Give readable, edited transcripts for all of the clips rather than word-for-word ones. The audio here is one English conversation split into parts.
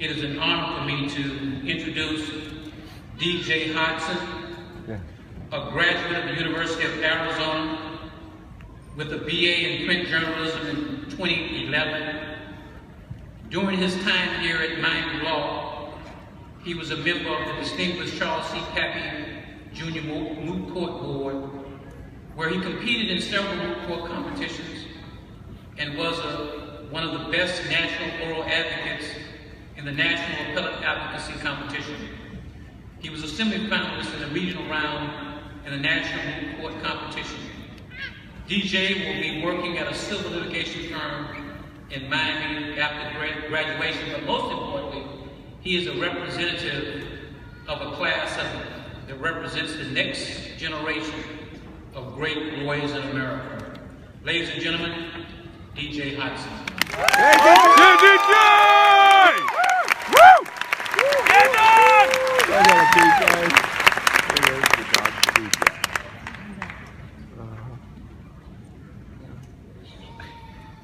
It is an honor for me to introduce DJ Hodson, a graduate of the University of Arizona with a BA in print journalism in 2011. During his time here at Miami Law, he was a member of the distinguished Charles C. Pappy Jr. Moot Court Board, where he competed in several moot court competitions and was one of the best national oral advocates in the National Appellate Advocacy Competition. He was a semi-finalist in the regional round in the National Moot Court Competition. DJ will be working at a civil litigation firm in Miami after graduation, but most importantly, he is a representative of a class that represents the next generation of great lawyers in America. Ladies and gentlemen, DJ Hodson. Hey, DJ! Woo! Get on!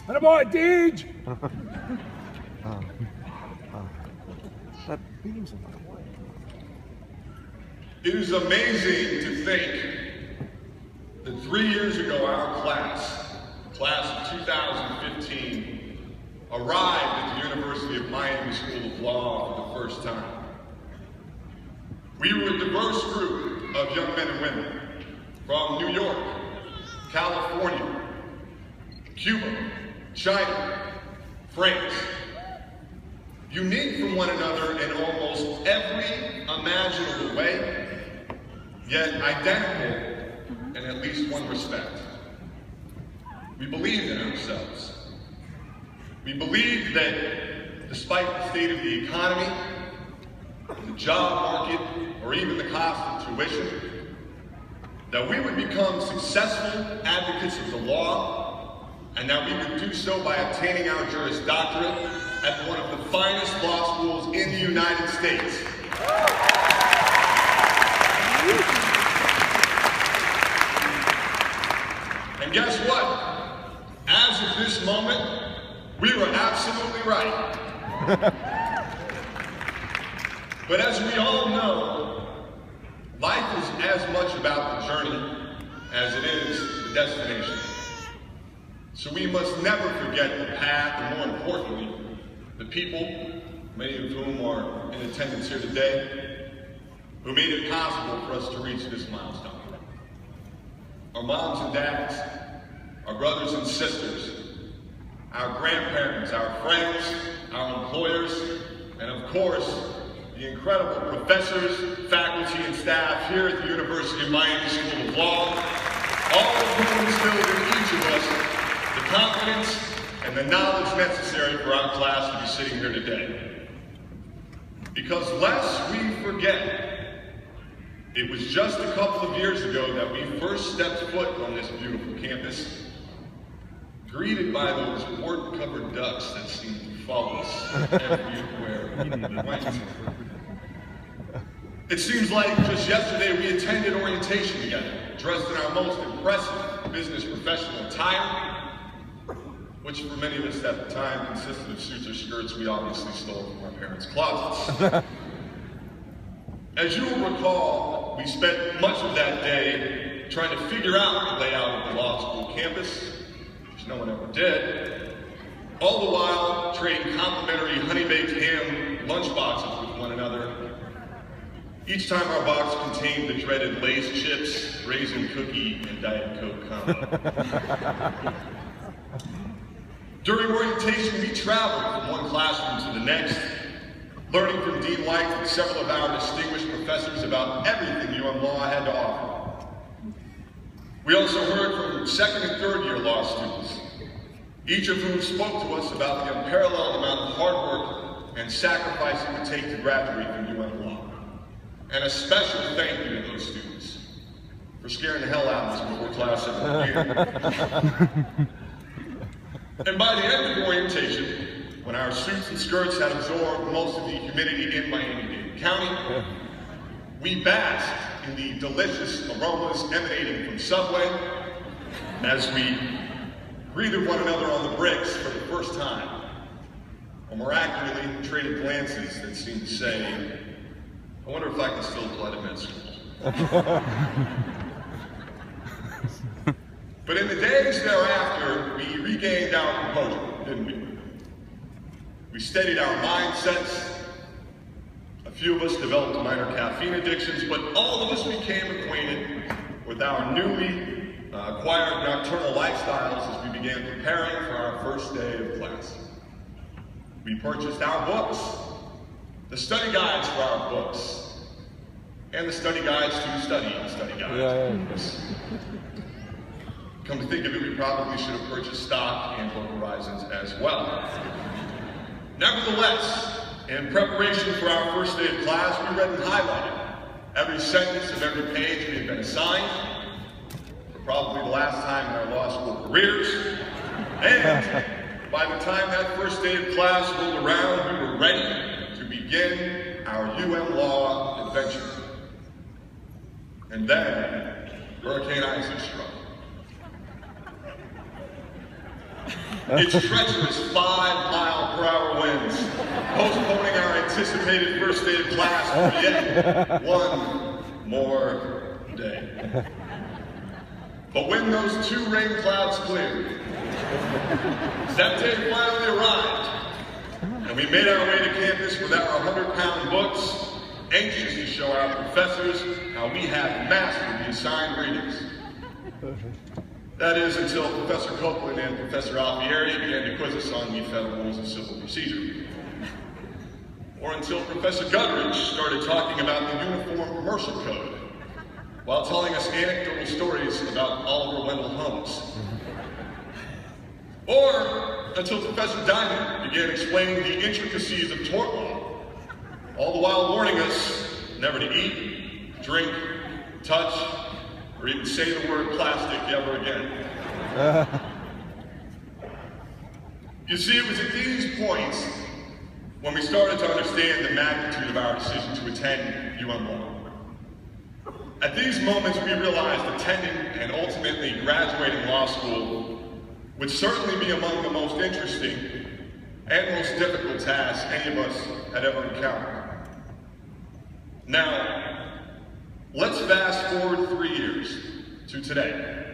What about Deej? It is amazing to think that 3 years ago our class of 2015, arrived at the University of Miami School of Law for the first time. We were a diverse group of young men and women from New York, California, Cuba, China, France, unique from one another in almost every imaginable way, yet identical in at least one respect. We believed in ourselves. We believed that despite the state of the economy, the job market, or even the cost of tuition, that we would become successful advocates of the law, and that we would do so by obtaining our Juris Doctorate at one of the finest law schools in the United States. And guess what? As of this moment, we were absolutely right. But as we all know, life is as much about the journey as it is the destination. So we must never forget the path, and more importantly, the people, many of whom are in attendance here today, who made it possible for us to reach this milestone. Our moms and dads, our brothers and sisters, our grandparents, our friends, our employers, and of course, the incredible professors, faculty, and staff here at the University of Miami School of Law, all of whom instilled in each of us the confidence and the knowledge necessary for our class to be sitting here today. Because lest we forget, it was just a couple of years ago that we first stepped foot on this beautiful campus, greeted by those wart-covered ducks that seem to follow us everywhere we went. It seems like just yesterday we attended orientation together, dressed in our most impressive business professional attire, which for many of us at the time consisted of suits or skirts we obviously stole from our parents' closets. As you will recall, we spent much of that day trying to figure out the layout of the law school campus, which no one ever did, all the while trading complimentary honey-baked ham lunchboxes with one another. Each time our box contained the dreaded Lay's chips, raisin cookie, and Diet Coke combo. During orientation, we traveled from one classroom to the next, learning from Dean White and several of our distinguished professors about everything UM Law had to offer. We also heard from second and third year law students, each of whom spoke to us about the unparalleled amount of hard work and sacrifice it would take to graduate from UM Law. And a special thank you to those students for scaring the hell out of us before class ever began. And by the end of orientation, when our suits and skirts had absorbed most of the humidity in Miami-Dade County, we basked in the delicious aromas emanating from Subway as we greeted one another on the bricks for the first time. or more accurately, traded glances that seemed to say, I wonder if I can still apply to med school. But in the days thereafter, we regained our composure, didn't we? We steadied our mindsets. A few of us developed minor caffeine addictions, but all of us became acquainted with our newly acquired nocturnal lifestyles as we began preparing for our first day of class. We purchased our books, the study guides for our books, and the study guides to study guides. Come to think of it, we probably should have purchased stock and book horizons as well. Nevertheless, in preparation for our first day of class, we read and highlighted every sentence of every page we had been assigned, for probably the last time in our law school careers. And by the time that first day of class rolled around, we were ready to begin our UM Law adventure. And then, Hurricane Isaac struck. Its treacherous 5-mile-per-hour winds, postponing our anticipated first day of class for yet one more day. But when those 2 rain clouds cleared, that day finally arrived, and we made our way to campus with our 100-pound books, anxious to show our professors how we had mastered the assigned readings. That is, until Professor Copeland and Professor Alfieri began to quiz us on the Federal Rules of Civil Procedure. Or until Professor Gutteridge started talking about the Uniform Commercial Code, while telling us anecdotal stories about Oliver Wendell Holmes. Or until Professor Diamond began explaining the intricacies of tort law, all the while warning us never to eat, drink, touch, or even say the word plastic ever again. You see, it was at these points when we started to understand the magnitude of our decision to attend UM Law. At these moments, we realized attending and ultimately graduating law school would certainly be among the most interesting and most difficult tasks any of us had ever encountered. Now, let's fast forward 3 years to today,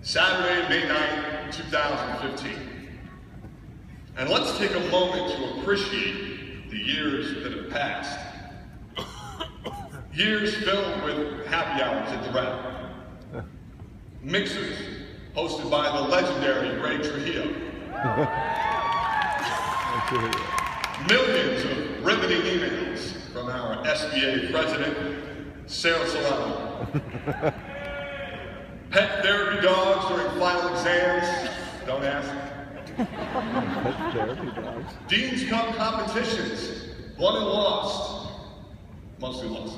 Saturday, May 9th, 2015. And let's take a moment to appreciate the years that have passed. Years filled with happy hours at the Rep. Mixers hosted by the legendary Ray Trujillo. Millions of riveting emails from our SBA president, Sarah Solano. Pet therapy dogs during final exams, don't ask. Pet therapy dogs. Dean's Cup competitions, won and lost, mostly lost.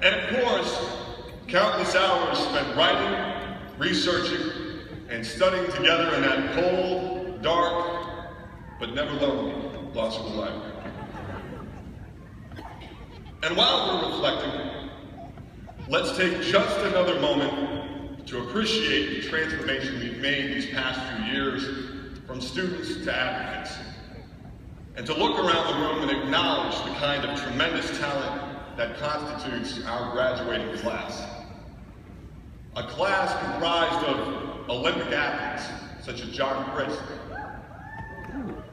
And of course, countless hours spent writing, researching, and studying together in that cold, dark, but never lonely law school library. And while we're reflecting, let's take just another moment to appreciate the transformation we've made these past few years from students to advocates, and to look around the room and acknowledge the kind of tremendous talent that constitutes our graduating class. A class comprised of Olympic athletes, such as John Christ,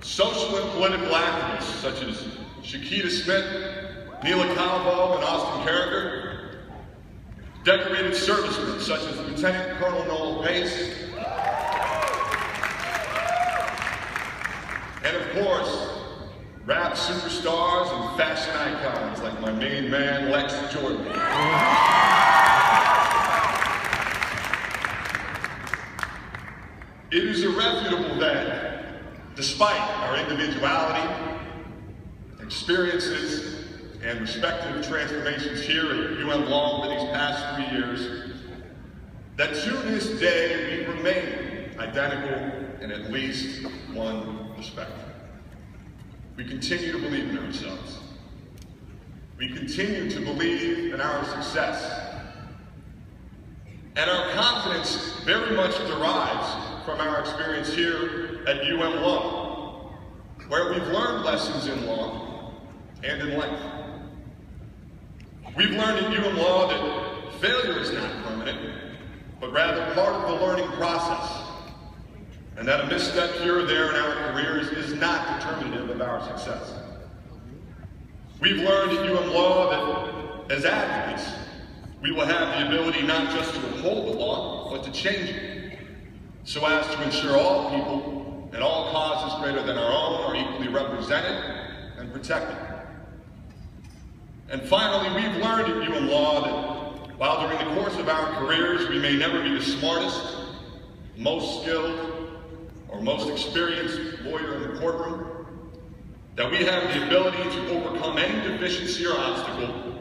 social and political activists, such as Shakita Smith, Neela Calvo, and Austin Carriger, decorated servicemen, such as Lieutenant Colonel Noel Pace, and of course, rap superstars and fashion icons like my main man, Lex Jordan. It is irrefutable that, despite our individuality, experiences, and respective transformations here at UM Law over these past 3 years, that to this day we remain identical in at least one respect. We continue to believe in ourselves. We continue to believe in our success. And our confidence very much derives from our experience here at UM Law. where we've learned lessons in law and in life. We've learned at UM Law that failure is not permanent, but rather part of the learning process, and that a misstep here or there in our careers is not determinative of our success. We've learned at UM Law that as advocates, we will have the ability not just to uphold the law, but to change it, so as to ensure all people and all causes greater than our own are equally represented and protected. And finally, we've learned at UM Law that while during the course of our careers we may never be the smartest, most skilled, or most experienced lawyer in the courtroom, that we have the ability to overcome any deficiency or obstacle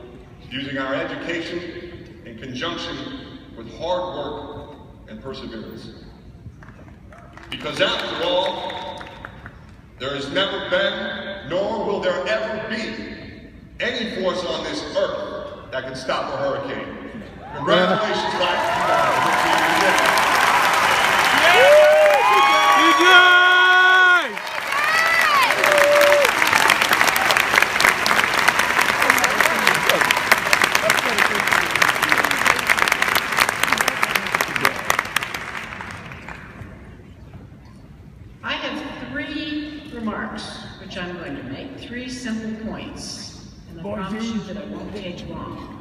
using our education in conjunction with hard work and perseverance. Because after all, there has never been, nor will there ever be, any force on this earth that can stop a hurricane. Congratulations, I have 3 remarks, which I'm going to make, 3 simple points. And I promise you that I won't take long.